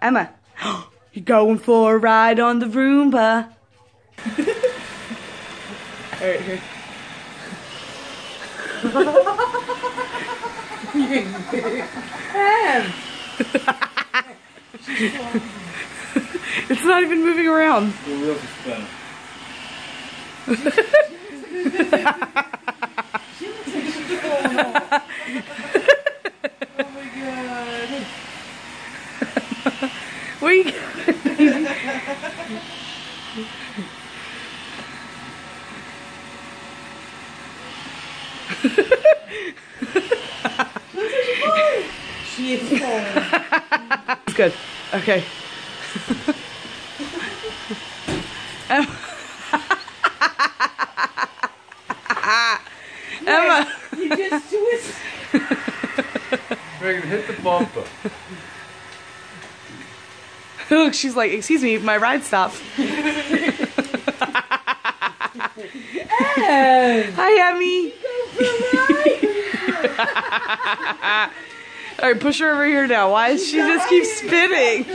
Emma, you're going for a ride on the Roomba. Alright, here. It's not even moving around. The wheels are spinning. She looks like she's falling off. Oh my god. Where you going? She is falling. It's good. Okay. Emma. You just twisted. Megan, hit the bumper. Look, she's like, excuse me, my ride stopped. Hi, Emmy. Alright, push her over here now. Why does she just keep spinning?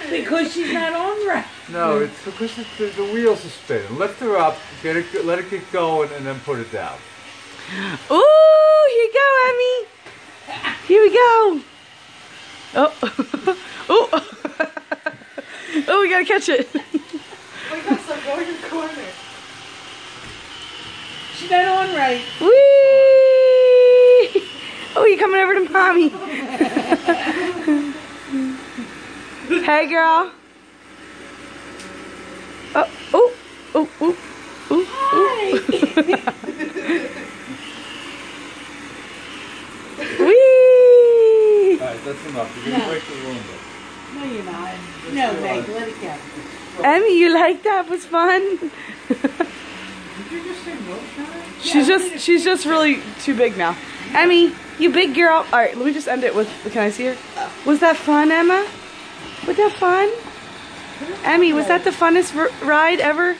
Because she's not on right. No, it's because the wheels are spinning. Lift her up, let it get going, and then put it down. Ooh, here you go, Emmy. Here we go. Oh. Oh. Oh, we gotta catch it. Oh my God, so go in the corner. She's not on right. Whee! Oh, you coming over to mommy? Hey, girl. Oh, oh, oh, oh, oh, Hi. Whee! Alright, that's enough. You're going to break the Roomba. No, you're not. No, Meg, let it go. Emmy, you like that? Was fun? Did you just say no, Sharon? She's just really too big now. Emmy, you big girl. All right, let me just end it with. Can I see her? Was that fun, Emma? Was that fun? Emmy, was that the funnest ride ever?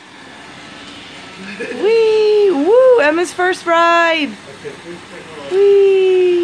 Wee! Woo! Emma's first ride. Okay, please take her off. Wee!